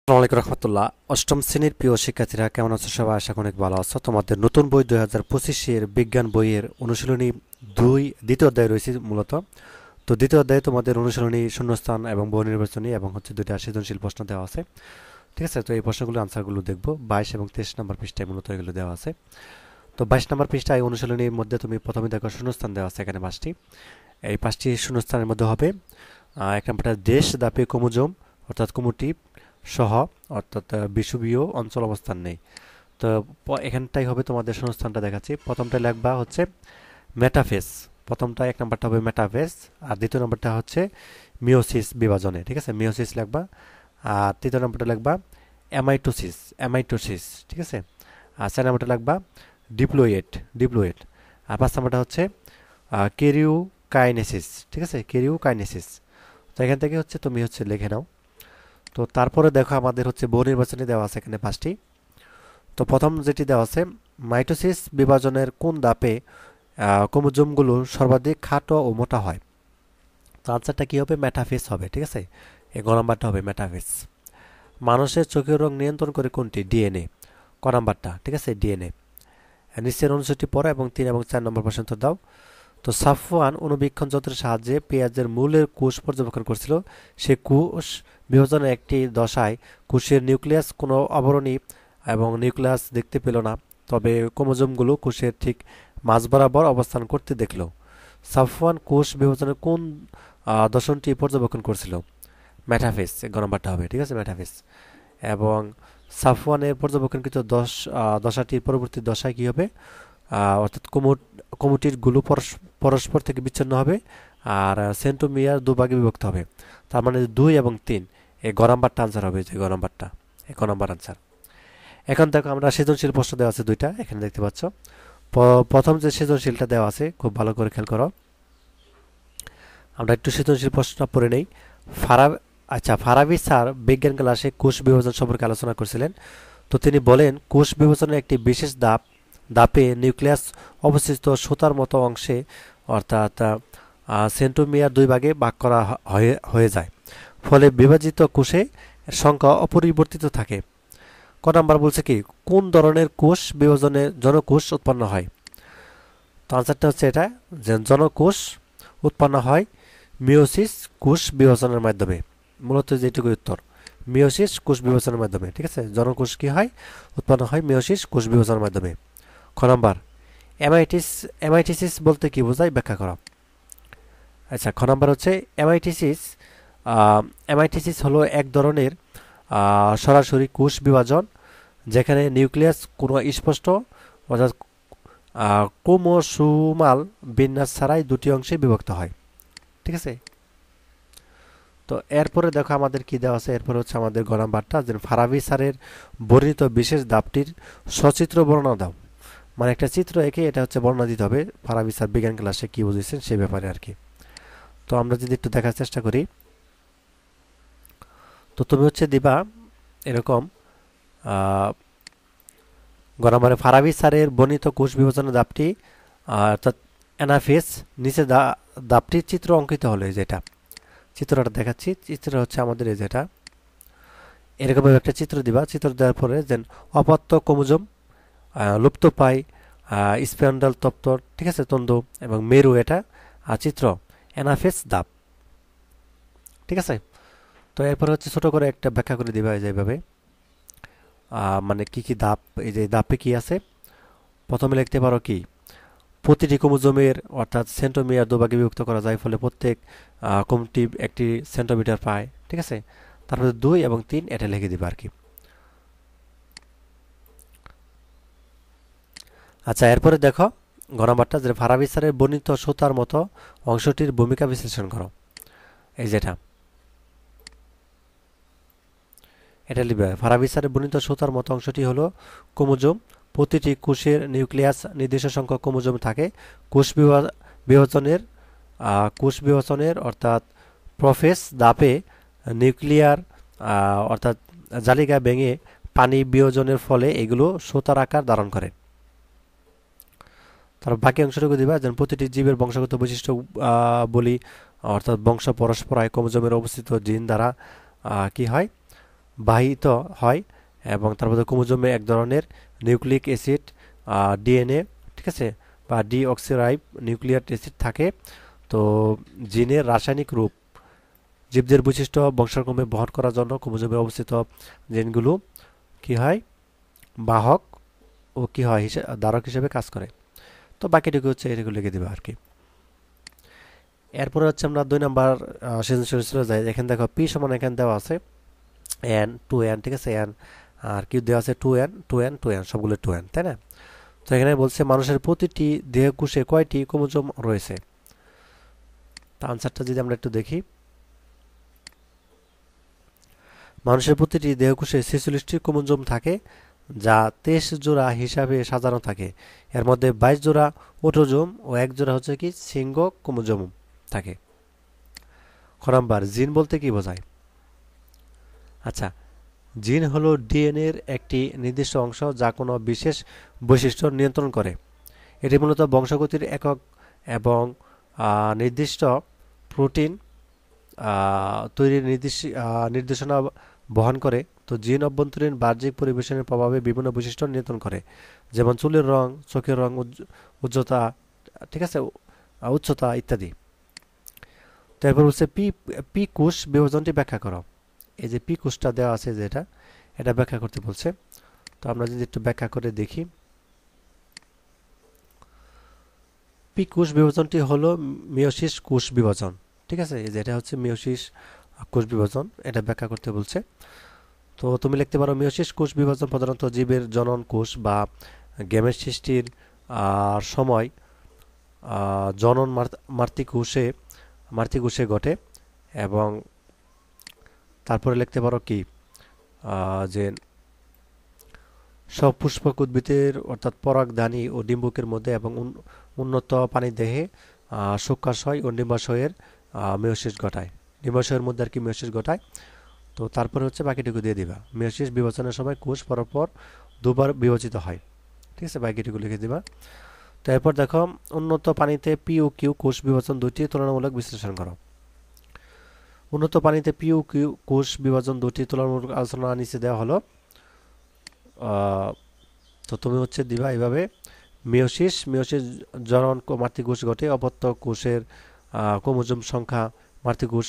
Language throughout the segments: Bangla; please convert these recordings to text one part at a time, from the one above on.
আসসালামু আলাইকুম রহমতুল্লাহ। অষ্টম শ্রেণীর প্রিয় শিক্ষার্থীরা কেমন আছো? সবাই আশা করি অনেক ভালো আছো। তোমাদের নতুন বই 2025-এর বিজ্ঞান বইয়ের অনুশীলনী দ্বিতীয় অধ্যায় রয়েছে মূলত। তো দ্বিতীয় অধ্যায়ে তোমাদের অনুশীলনী শূন্যস্থান এবং বহু নির্বাচনী এবং দুইটা সৃজনশীল প্রশ্ন দেওয়া আছে। ঠিক আছে, তো এই প্রশ্নগুলো আনসারগুলো দেখবো 22 এবং 23 নম্বর পৃষ্ঠায় মূলত এগুলো দেওয়া আছে। তো 22 নম্বর পৃষ্ঠায় অনুশীলনীর মধ্যে তুমি প্রথমে দেখো শূন্যস্থান দেওয়া আছে এখানে 5টি। এই 5টি শূন্যস্থানের মধ্যে হবে এক নম্বরটা দেশ দাপে ক্রোমোজোম অর্থাৎ ক্রোমোটিভ সহ অর্থাৎ বিষুবীয় অঞ্চল অবস্থান নেই। তো এখানটাই হবে তোমাদের শূন্যস্থানটা দেখাচ্ছি। প্রথমটা লিখবা হচ্ছে মেটাফেস। প্রথমটা এক নম্বরটা হবে মেটাফেস, আর দ্বিতীয় নম্বরটা হচ্ছে মিওসিস বিভাজনে। ঠিক আছে, মিওসিস লিখবা। আর তৃতীয় নম্বরটা লিখবা অ্যামাইটোসিস, অ্যামাইটোসিস। ঠিক আছে, আর চার নম্বরটা লিখবা ডিপ্লয়েড, ডিপ্লয়েড। আর পাঁচ নম্বরটা হচ্ছে কেরিওকাইনেসিস। ঠিক আছে, কেরিওকাইনেসিস। তো এখান থেকে হচ্ছে তুমি হচ্ছে লিখে নাও। তো তারপরে দেখো আমাদের হচ্ছে বহু নির্বাচনী দেওয়া আছে এখানে 5টি। তো প্রথম যেটি দেওয়া আছে মাইটোসিস বিভাজনের কোন ধাপে ক্রোমোজোমগুলো সর্বাধিক খাটো ও মোটা হয়? তো আনসারটা কি হবে? মেটাফেস হবে। ঠিক আছে, এই গ নাম্বারটা হবে মেটাফেস। মানুষের চোখের রং নিয়ন্ত্রণ করে কোনটি? ডিএনএ। ক নাম্বারটা, ঠিক আছে, ডিএনএ। নিচের অনুচ্ছেদটি পড়ো এবং 3 এবং 4 নম্বর প্রশ্ন দাও। তো সাফওয়ান অণুবীক্ষণ যন্ত্রের সাহায্যে পেঁয়াজের মূলের কোষ পর্যবেক্ষণ করছিল। সে কোষ বিভাজনের একটি দশায় কোষের নিউক্লিয়াস কোনো আবরণী এবং নিউক্লিয়াস দেখতে পেল না, তবে ক্রোমোজোমগুলো কোষের ঠিক মাঝ বরাবর অবস্থান করতে দেখল। সাফওয়ান কোষ বিভাজনের কোন দশনটি পর্যবেক্ষণ করছিল? মেটাফেস, গ নম্বরটা হবে। ঠিক আছে, মেটাফেস। এবং সাফওয়ানের পর্যবেক্ষণকৃত দশাটির পরবর্তী দশায় কি হবে? অর্থাৎ কমিটিরগুলো পরস্পর থেকে বিচ্ছিন্ন হবে আর সেন্টোমিয়ার দুভাগে বিভক্ত হবে। তার মানে 2 এবং 3, এই গ নাম্বারটা আনসার হবে, যে গ নাম্বারটা, এক নম্বর আনসার। এখন দেখো আমরা সৃজনশীল প্রশ্ন দেওয়া আছে দুইটা, এখানে দেখতে পাচ্ছ। প্রথম যে সৃজনশীলটা দেওয়া আছে খুব ভালো করে খেয়াল করো। আমরা একটু সৃজনশীল প্রশ্নটা পড়ে নেই। ফারা ফারাবি স্যার বিজ্ঞান ক্লাসে কোষ বিভাজন সম্পর্কে আলোচনা করছিলেন। তো তিনি বলেন কোষ বিভাজনের একটি বিশেষ ধাপে নিউক্লিয়াস অবস্থিত সুতার মতো অংশে অর্থাৎ সেন্টোমিয়ার 2 ভাগে ভাগ করা হয়ে যায়। ফলে বিভাজিত কোষে সংখ্যা অপরিবর্তিত থাকে। ক নাম্বার বলছে কি কোন ধরনের কোষ বিভাজনে জনকোষ উৎপন্ন হয়? তো আনসারটা হচ্ছে এটা, যে জনকোষ উৎপন্ন হয় মিওসিস কোষ বিভাজনের মাধ্যমে। মূলত যেটুকু উত্তর, মিওসিস কোষ বিভাজনের মাধ্যমে। ঠিক আছে, জনকোষ কি হয়? উৎপন্ন হয় মিওসিস কোষ বিভাজনের মাধ্যমে। খ নাম্বার এমাইটিসিস বলতে কি বোঝায়? ব্যাখ্যা করা। আচ্ছা, খ নাম্বার হচ্ছে এমাইটিসিস। এমাইটিসিস হলো এক ধরনের সরাসরি কোষ বিভাজন যেখানে নিউক্লিয়াস কোনো স্পষ্ট অর্থাৎ ক্রোমোসোমাল বিন্যাস ছাড়াই দুটি অংশে বিভক্ত হয়। ঠিক আছে, তো এরপরে দেখো আমাদের কি দেওয়া আছে। এরপরে হচ্ছে আমাদের গ নাম্বারটা, যে ফারাবি স্যারের বর্ণিত বিশেষ ধাপটির সচিত্র বর্ণনা দাও। মানে একটা চিত্র এঁকে এটা হচ্ছে বর্ণনা দিতে হবে ফারাবি স্যার বিজ্ঞান ক্লাসে কি বুঝেছেন সে ব্যাপারে আর কি। তো আমরা যদি একটু দেখার চেষ্টা করি, তো তুমি হচ্ছে দিবা এরকম গ নম্বরে ফারাবি স্যারের বর্ণিত কোষ বিভাজনের ধাপটি অর্থাৎ অ্যানাফেস, নিচে ধাপটির চিত্র অঙ্কিত হলো। যেটা চিত্রটা দেখাচ্ছি, চিত্র হচ্ছে আমাদের এই যেটা, এরকমভাবে একটা চিত্র দিবা। চিত্র দেওয়ার পরে যেন অপত্য ক্রোমোজোম লুপ্ত পায়, স্প্যান্ডাল তপ্তর, ঠিক আছে, তন্তু এবং মেরু, এটা চিত্র অ্যানাফেস ধাপ। ঠিক আছে, তো এরপর হচ্ছে ছোট করে একটা ব্যাখ্যা করে দিবা যেভাবে মানে কি কি ধাপ, এই যে ধাপে কি আছে। প্রথমে লিখতে পারো কি প্রতিটি ক্রোমোজোমের অর্থাৎ সেন্টোমিয়ার দুভাগে বিভক্ত করা যায়, ফলে প্রত্যেক ক্রোমোটিভ একটি সেন্টোমিটার পায়। ঠিক আছে, তারপরে 2 এবং 3 এটা লিখে দিবা আর কি। আচ্ছা, এরপরে দেখো ঘ নাম্বারটা, যে ফারাবি স্যারের বর্ণিত সুতার মতো অংশটির ভূমিকা বিশ্লেষণ করো। এই যেটা, এটা লিখবে ফারাবি স্যারের বর্ণিত সুতার মতো অংশটি হলো ক্রোমোজোম। প্রতিটি কোষের নিউক্লিয়াস নির্দিষ্ট সংখ্যক ক্রোমোজোম থাকে। কোষ বিভাজনের অর্থাৎ প্রফেস ধাপে নিউক্লিয়ার অর্থাৎ জালিকা ভেঙে পানি বিয়োজনের ফলে এগুলো সুতার আকার ধারণ করে। তারপর বাকি অংশটুকু দিবা, যেন প্রতিটি জীবের বংশগত বৈশিষ্ট্য বলি অর্থাৎ বংশ পরস্পরায় ক্রোমোজোমের অবস্থিত জিন দ্বারা কি হয়? বাহিত হয় এবং তারপরে ক্রোমোজোমে এক ধরনের নিউক্লিক অ্যাসিড ডিএনএ, ঠিক আছে, বা ডিঅক্সিরাইব নিউক্লিয়ার অ্যাসিড থাকে। তো জিনের রাসায়নিক রূপ জীবদের বৈশিষ্ট্য বংশানুক্রমে বহন করার জন্য ক্রোমোজোমে অবস্থিত জিনগুলো কি হয়, বাহক ও কি হয় ধারক হিসেবে কাজ করে। তো বাকিটুকু হচ্ছে এটুকু লিখে দেবে আর কি। এরপরে হচ্ছে আমরা 2 নাম্বার সৃজনশীল যাই। এখানে দেখো পি সমান এখানে দেওয়া আছে এন টু এন, ঠিক আছে, এন আর কি দেওয়া আছে two N two N two N, সবগুলো টু এন, তাই না? তো এখানে বলছে মানুষের প্রতিটি দেহকোষে কয়টি ক্রোমোজোম রয়েছে। তা আনসারটা যদি আমরা একটু দেখি, মানুষের প্রতিটি দেহকোষে 46টি ক্রোমোজোম থাকে যা 23 জোড়া হিসাবে সাজানো থাকে। এর মধ্যে 22 জোড়া অটোজোম ও 1 জোড়া হচ্ছে কি সিঙ্গ ক্রোমোজোম থাকে। খ নাম্বার জিন বলতে কি বোঝায়? আচ্ছা, জিন হলো ডিএনএর একটি নির্দিষ্ট অংশ যা কোনো বিশেষ বৈশিষ্ট্য নিয়ন্ত্রণ করে। এটি মূলত বংশগতির একক এবং নির্দিষ্ট প্রোটিন তৈরির নির্দেশনা বহন করে। তো জিন অভ্যন্তরীণ বাহ্যিক পরিবেশনের প্রভাবে বিভিন্ন বৈশিষ্ট্য নিয়ন্ত্রণ করে, যেমন চুলের রং, চোখের রং, উজ্জ্বলতা, ঠিক আছে, উচ্চতা ইত্যাদি। তারপর হচ্ছে পি পি কোষ বিভাজনটি ব্যাখ্যা করো। এই যে পি কোষটা দেওয়া আছে যেটা, এটা ব্যাখ্যা করতে বলছে। তো আমরা যদি একটু ব্যাখ্যা করে দেখি, পি কোষ বিভাজনটি হলো মিয়োসিস কোষ বিভাজন, ঠিক আছে, এই যে এটা হচ্ছে মিয়োসিস কোষ বিভাজন, এটা ব্যাখ্যা করতে বলছে। তো তুমি লিখতে পারো মিয়োসিস কোষ বিভাজন প্রধানত জীবের জনন কোষ বা গ্যামেট সৃষ্টির সময় জনন মাতৃকোষে ঘটে। এবং তারপরে লিখতে পারো কি যে সপুষ্পক উদ্ভিদের অর্থাৎ পরাগধানী ও ডিম্বকের মধ্যে এবং উন্নত প্রাণীদেহে শুক্রাশয় ও ডিম্বাশয়ের মেয়োসিস ঘটায়। ডিম্বাশয়ের মধ্যে আর কি মেয়োসিস ঘটায়। তো তারপরে হচ্ছে বাকিটুকু দিয়ে দিবা। মেয়োসিস বিভাজনের সময় কোষ পরপর দুবার বিভাজিত হয়, ঠিক আছে, বাকিটুকু লিখে দিবা। তো এরপর দেখো উন্নত পানিতে পি ও কিউ কোষ বিভাজন দুটি তুলনামূলক বিশ্লেষণ করো। উন্নত পানিতে পি ও কিউ কোষ বিভাজন দুটি তুলনামূলক আলোচনা নিচে দেওয়া হলো। তো তুমি হচ্ছে দিবা এইভাবে, মিয়োসিস জনন মাতৃকোষ ঘটে, অপত্য কোষের ক্রোমোজোম সংখ্যা মাতৃকোষ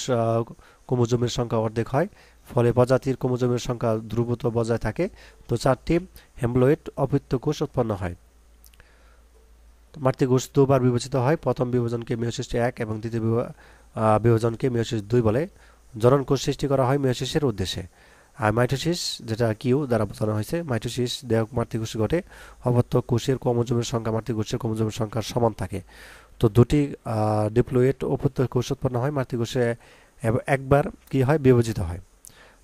ক্রোমোজোমের সংখ্যা অর্ধেক হয়, ফলে প্রজাতির ক্রোমোজোমের সংখ্যা ধ্রুবত বজায় থাকে। তো 4টি হ্যামপ্লয়েড অপত্য কোষ উৎপন্ন হয়। মাতৃকোষ দুবার বিভাজিত হয়, প্রথম বিভাজনকে মিয়োসিস 1 এবং দ্বিতীয় বিভাজনকে মিয়োসিস 2 বলে। জনন কোষ সৃষ্টি করা হয় মিয়োসিসের উদ্দেশ্যে। আর মাইটোসিস যেটা কিউ দ্বারা বোঝানো হয়েছে, মাইটোসিস দেহ মাতৃকোষ ঘটে, অপত্য কোষের ক্রোমোজোমের সংখ্যা মাতৃকোষের ক্রোমোজোমের সংখ্যার সমান থাকে। তো দুটি ডিপ্লয়েড অপত্য কোষ উৎপন্ন হয়, মাতৃকোষে একবার কি হয় বিভাজিত হয়।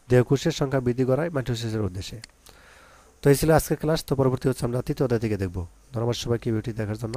দেহকোষের সংখ্যা বৃদ্ধি করায় মাইটোসিসের উদ্দেশ্যে। তো এই ছিল আজকের ক্লাস। তো পরবর্তী হচ্ছে আমরা তৃতীয় অধ্যায় থেকে দেখব। ধন্যবাদ সবাইকে ভিডিওটি দেখার জন্য।